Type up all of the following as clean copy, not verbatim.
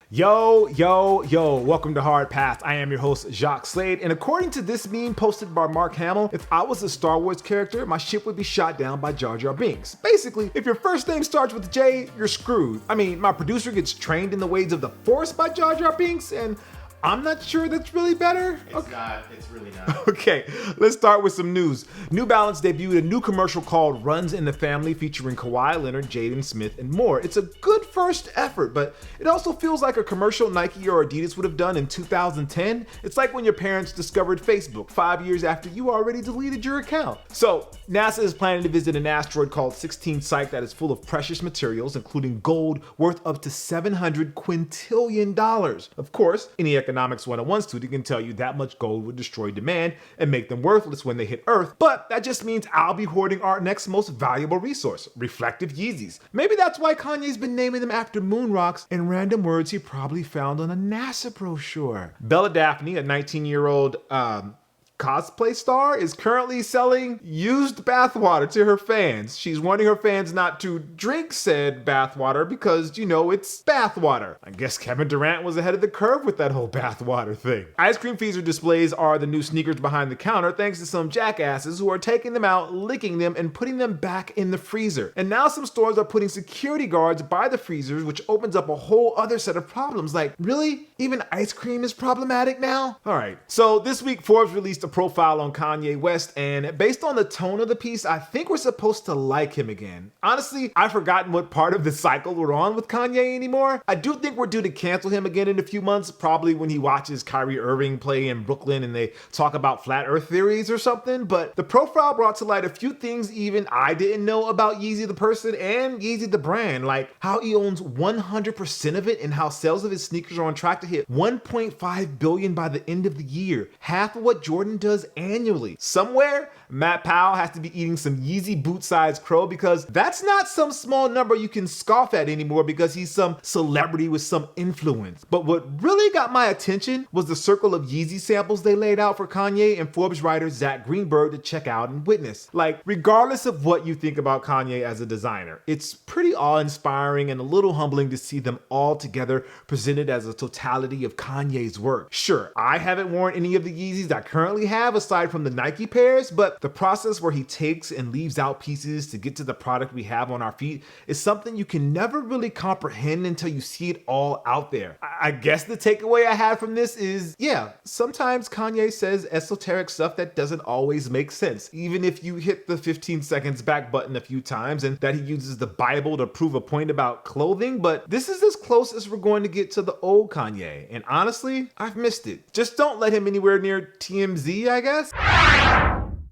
Yo, welcome to Hard Pass. I am your host, Jacques Slade, and according to this meme posted by Mark Hamill, if I was a Star Wars character, my ship would be shot down by Jar Jar Binks. Basically, if your first name starts with J, you're screwed. I mean, my producer gets trained in the ways of the Force by Jar Jar Binks, and I'm not sure that's really better. It's really not. Okay, let's start with some news. New Balance debuted a new commercial called Runs in the Family featuring Kawhi Leonard, Jaden Smith, and more. It's a good first effort, but it also feels like a commercial Nike or Adidas would have done in 2010. It's like when your parents discovered Facebook 5 years after you already deleted your account. So, NASA is planning to visit an asteroid called 16 Psyche that is full of precious materials, including gold worth up to $700 quintillion. Of course, any economics 101 student can tell you that much gold would destroy demand and make them worthless when they hit Earth, but that just means I'll be hoarding our next most valuable resource, reflective Yeezys. Maybe that's why Kanye's been naming them after moon rocks and random words he probably found on a NASA brochure. Bella Daphne, a 19-year-old cosplay star, is currently selling used bathwater to her fans. She's warning her fans not to drink said bathwater because, it's bathwater. I guess Kevin Durant was ahead of the curve with that whole bathwater thing. Ice cream freezer displays are the new sneakers behind the counter thanks to some jackasses who are taking them out, licking them, and putting them back in the freezer. And now some stores are putting security guards by the freezers, which opens up a whole other set of problems. Like, really? Even ice cream is problematic now? Alright, so this week Forbes released a profile on Kanye West, and based on the tone of the piece, I think we're supposed to like him again. Honestly, I've forgotten what part of the cycle we're on with Kanye anymore. I do think we're due to cancel him again in a few months, probably when he watches Kyrie Irving play in Brooklyn and they talk about flat earth theories or something, but the profile brought to light a few things even I didn't know about Yeezy the person and Yeezy the brand, like how he owns 100% of it and how sales of his sneakers are on track to hit 1.5 billion by the end of the year, half of what Jordan does annually. Somewhere, Matt Powell has to be eating some Yeezy boot-sized crow because that's not some small number you can scoff at anymore because he's some celebrity with some influence. But what really got my attention was the circle of Yeezy samples they laid out for Kanye and Forbes writer Zach Greenberg to check out and witness. Like, regardless of what you think about Kanye as a designer, it's pretty awe-inspiring and a little humbling to see them all together presented as a totality of Kanye's work. Sure, I haven't worn any of the Yeezys I currently have aside from the Nike pairs, but the process where he takes and leaves out pieces to get to the product we have on our feet is something you can never really comprehend until you see it all out there. I guess the takeaway I had from this is, yeah, sometimes Kanye says esoteric stuff that doesn't always make sense, even if you hit the 15 seconds back button a few times, and that he uses the Bible to prove a point about clothing, but this is as close as we're going to get to the old Kanye, and honestly, I've missed it. Just don't let him anywhere near TMZ, I guess.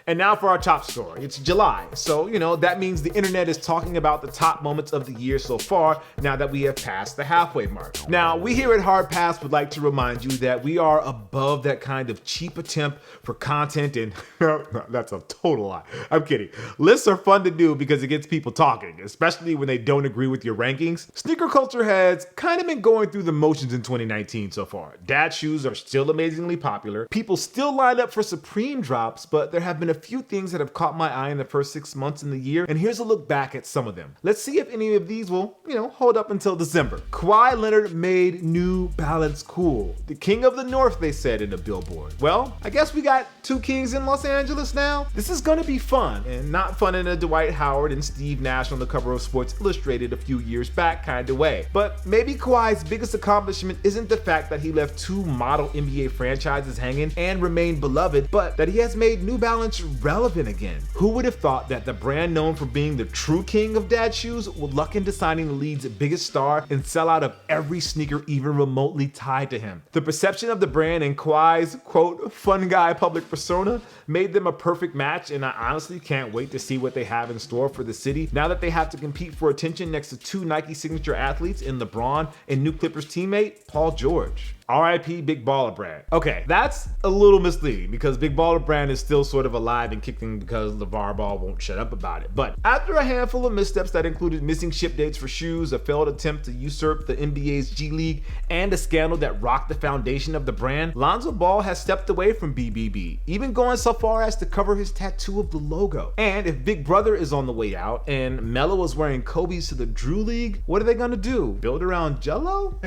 And now for our top story. It's July, so that means the internet is talking about the top moments of the year so far now that we have passed the halfway mark. Now, we here at Hard Pass would like to remind you that we are above that kind of cheap attempt for content and no, that's a total lie. I'm kidding. Lists are fun to do because it gets people talking, especially when they don't agree with your rankings. Sneaker culture has kind of been going through the motions in 2019 so far. Dad shoes are still amazingly popular. People still line up for Supreme drops, but there have been a few things that have caught my eye in the first 6 months in the year, and here's a look back at some of them. Let's see if any of these will, hold up until December. Kawhi Leonard made New Balance cool. The king of the north, they said in a billboard. Well, I guess we got two kings in Los Angeles now. This is gonna be fun, and not fun in a Dwight Howard and Steve Nash on the cover of Sports Illustrated a few years back kind of way. But maybe Kawhi's biggest accomplishment isn't the fact that he left two model NBA franchises hanging and remained beloved, but that he has made New Balance relevant again. Who would have thought that the brand known for being the true king of dad shoes would luck into signing the league's biggest star and sell out of every sneaker even remotely tied to him? The perception of the brand and Kawhi's, quote, fun guy public persona made them a perfect match, and I honestly can't wait to see what they have in store for the city now that they have to compete for attention next to two Nike signature athletes in LeBron and new Clippers teammate Paul George. R.I.P. Big Baller Brand. Okay, that's a little misleading because Big Baller Brand is still sort of alive and kicking because LeVar Ball won't shut up about it. But after a handful of missteps that included missing ship dates for shoes, a failed attempt to usurp the NBA's G League, and a scandal that rocked the foundation of the brand, Lonzo Ball has stepped away from BBB, even going so far as to cover his tattoo of the logo. And if Big Brother is on the way out and Melo is wearing Kobe's to the Drew League, what are they gonna do? Build around Jell-O?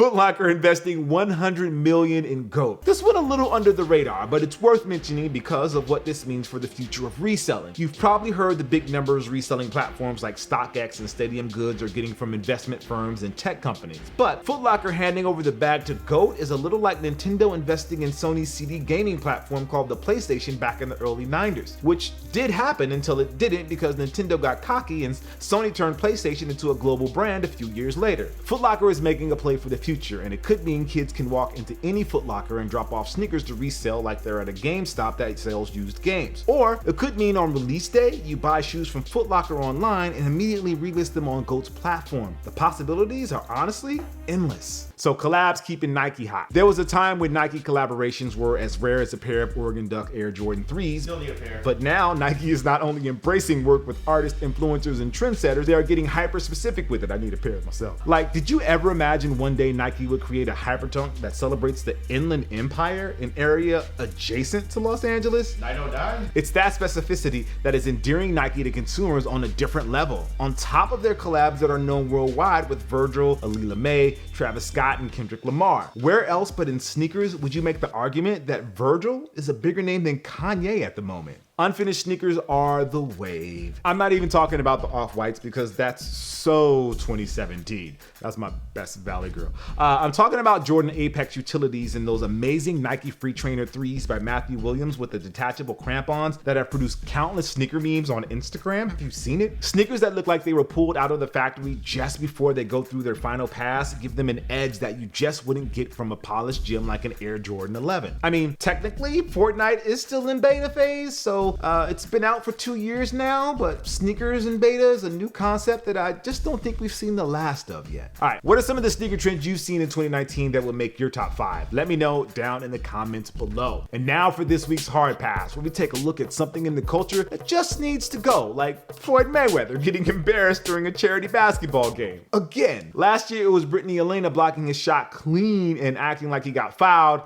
Foot Locker investing $100 million in GOAT. This went a little under the radar, but it's worth mentioning because of what this means for the future of reselling. You've probably heard the big numbers reselling platforms like StockX and Stadium Goods are getting from investment firms and tech companies. But Foot Locker handing over the bag to GOAT is a little like Nintendo investing in Sony's CD gaming platform called the PlayStation back in the early 90s, which did happen until it didn't because Nintendo got cocky and Sony turned PlayStation into a global brand a few years later. Foot Locker is making a play for the future, and it could mean kids can walk into any Foot Locker and drop off sneakers to resell like they're at a GameStop that sells used games. Or it could mean on release day, you buy shoes from Foot Locker online and immediately relist them on GOAT's platform. The possibilities are honestly endless. So collabs keeping Nike hot. There was a time when Nike collaborations were as rare as a pair of Oregon Duck Air Jordan 3s. Still need a pair. But now Nike is not only embracing work with artists, influencers, and trendsetters, they are getting hyper specific with it. I need a pair myself. Like, did you ever imagine one day Nike would create a hypertone that celebrates the Inland Empire, an area adjacent to Los Angeles? 909? It's that specificity that is endearing Nike to consumers on a different level. On top of their collabs that are known worldwide with Virgil, Alila May, Travis Scott, and Kendrick Lamar. Where else but in sneakers would you make the argument that Virgil is a bigger name than Kanye at the moment? Unfinished sneakers are the wave. I'm not even talking about the off-whites because that's so 2017. That's my best Valley girl. I'm talking about Jordan Apex Utilities and those amazing Nike Free Trainer 3s by Matthew Williams with the detachable crampons that have produced countless sneaker memes on Instagram. Have you seen it? Sneakers that look like they were pulled out of the factory just before they go through their final pass give them an edge that you just wouldn't get from a polished gym like an Air Jordan 11. I mean, technically, Fortnite is still in beta phase, so it's been out for 2 years now, but sneakers in beta is a new concept that I just don't think we've seen the last of yet. All right, what are some of the sneaker trends you've seen in 2019 that would make your top 5? Let me know down in the comments below. And now for this week's Hard Pass, where we take a look at something in the culture that just needs to go, like Floyd Mayweather getting embarrassed during a charity basketball game. Again, last year it was Brittany Elena blocking his shot clean and acting like he got fouled.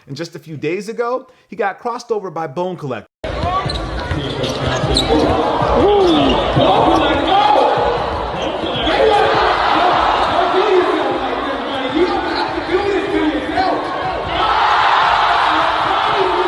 And just a few days ago, he got crossed over by Bone Collector.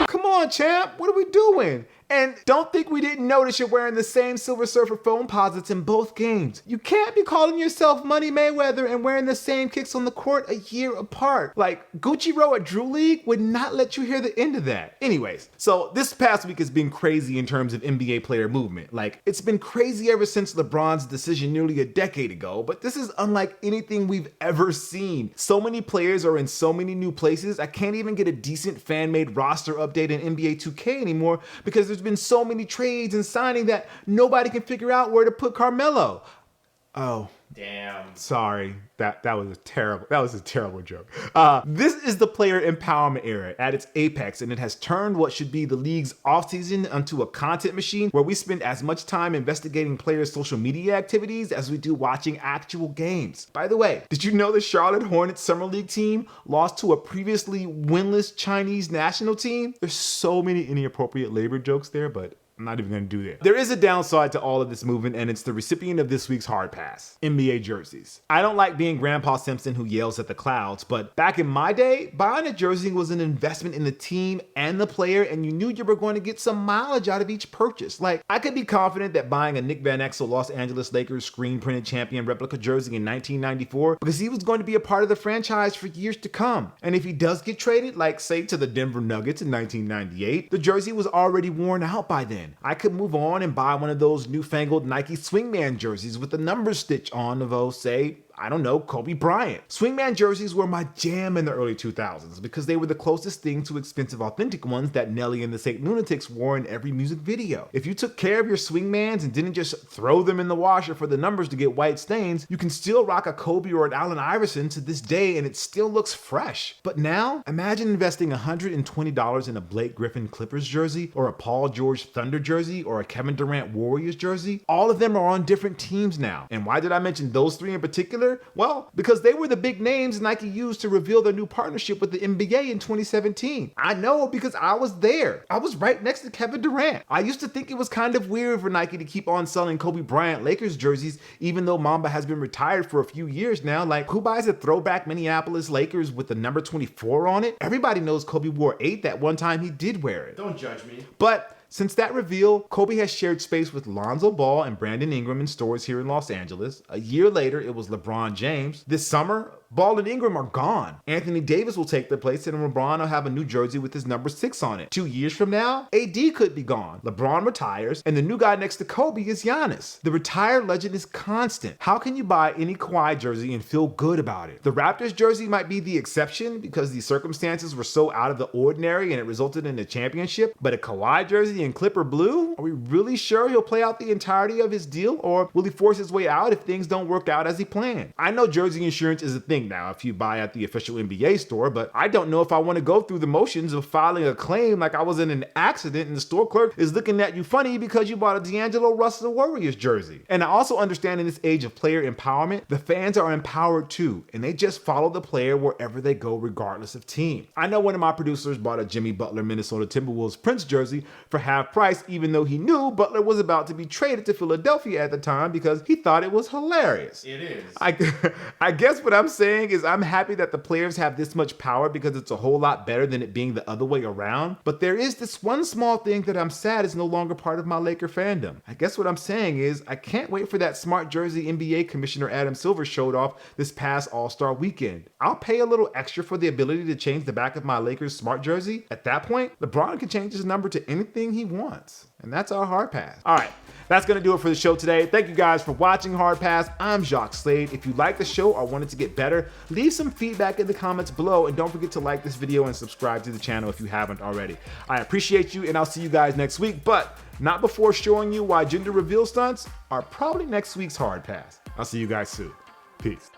Come on, champ, what are we doing? And don't think we didn't notice you're wearing the same Silver Surfer foam posits in both games. You can't be calling yourself Money Mayweather and wearing the same kicks on the court a year apart. Like, Gucci Row at Drew League would not let you hear the end of that. Anyways, so this past week has been crazy in terms of NBA player movement. Like, it's been crazy ever since LeBron's decision nearly a decade ago, but this is unlike anything we've ever seen. So many players are in so many new places, I can't even get a decent fan-made roster update in NBA 2K anymore because there's been so many trades and signing that nobody can figure out where to put Carmelo. Oh, damn. Sorry, that was a terrible joke. This is the player empowerment era at its apex, and it has turned what should be the league's offseason into a content machine where we spend as much time investigating players' social media activities as we do watching actual games. By the way, did you know the Charlotte Hornets Summer League team lost to a previously winless Chinese national team? There's so many inappropriate labor jokes there, but I'm not even gonna do that. There is a downside to all of this movement, and it's the recipient of this week's Hard Pass, NBA jerseys. I don't like being Grandpa Simpson who yells at the clouds, but back in my day, buying a jersey was an investment in the team and the player, and you knew you were going to get some mileage out of each purchase. Like, I could be confident that buying a Nick Van Exel Los Angeles Lakers screen printed champion replica jersey in 1994 because he was going to be a part of the franchise for years to come. And if he does get traded, like say to the Denver Nuggets in 1998, the jersey was already worn out by then. I could move on and buy one of those newfangled Nike Swingman jerseys with the number stitch on of, say, I don't know, Kobe Bryant. Swingman jerseys were my jam in the early 2000s because they were the closest thing to expensive authentic ones that Nelly and the St. Lunatics wore in every music video. If you took care of your Swingmans and didn't just throw them in the washer for the numbers to get white stains, you can still rock a Kobe or an Allen Iverson to this day and it still looks fresh. But now, imagine investing $120 in a Blake Griffin Clippers jersey or a Paul George Thunder jersey or a Kevin Durant Warriors jersey. All of them are on different teams now. And why did I mention those three in particular? particular? Well, because they were the big names Nike used to reveal their new partnership with the NBA in 2017. I know because I was there. I was right next to Kevin Durant. I used to think it was kind of weird for Nike to keep on selling Kobe Bryant Lakers jerseys even though Mamba has been retired for a few years now. Like, who buys a throwback Minneapolis Lakers with the number 24 on it? Everybody knows Kobe wore 8 that one time he did wear it. Don't judge me. But since that reveal, Kobe has shared space with Lonzo Ball and Brandon Ingram in stores here in Los Angeles. A year later, it was LeBron James. This summer, Ball and Ingram are gone. Anthony Davis will take their place and LeBron will have a new jersey with his number 6 on it. 2 years from now, AD could be gone. LeBron retires and the new guy next to Kobe is Giannis. The retired legend is constant. How can you buy any Kawhi jersey and feel good about it? The Raptors jersey might be the exception because the circumstances were so out of the ordinary and it resulted in a championship, but a Kawhi jersey in Clipper blue? Are we really sure he'll play out the entirety of his deal, or will he force his way out if things don't work out as he planned? I know jersey insurance is a thing now if you buy at the official NBA store, but I don't know if I want to go through the motions of filing a claim like I was in an accident and the store clerk is looking at you funny because you bought a D'Angelo Russell Warriors jersey. And I also understand in this age of player empowerment, the fans are empowered too, and they just follow the player wherever they go regardless of team. I know one of my producers bought a Jimmy Butler Minnesota Timberwolves Prince jersey for half price even though he knew Butler was about to be traded to Philadelphia at the time because he thought it was hilarious. It is. I guess what I'm saying is I'm happy that the players have this much power because it's a whole lot better than it being the other way around. But there is this one small thing that I'm sad is no longer part of my Laker fandom. I guess what I'm saying is I can't wait for that smart jersey NBA commissioner Adam Silver showed off this past All-Star weekend. I'll pay a little extra for the ability to change the back of my Lakers smart jersey. At that point, LeBron can change his number to anything he wants. And that's our Hard Pass. All right, that's gonna do it for the show today. Thank you guys for watching Hard Pass. I'm Jacques Slade. If you like the show or wanted to get better, leave some feedback in the comments below and don't forget to like this video and subscribe to the channel if you haven't already. I appreciate you and I'll see you guys next week, but not before showing you why gender reveal stunts are probably next week's Hard Pass. I'll see you guys soon. Peace.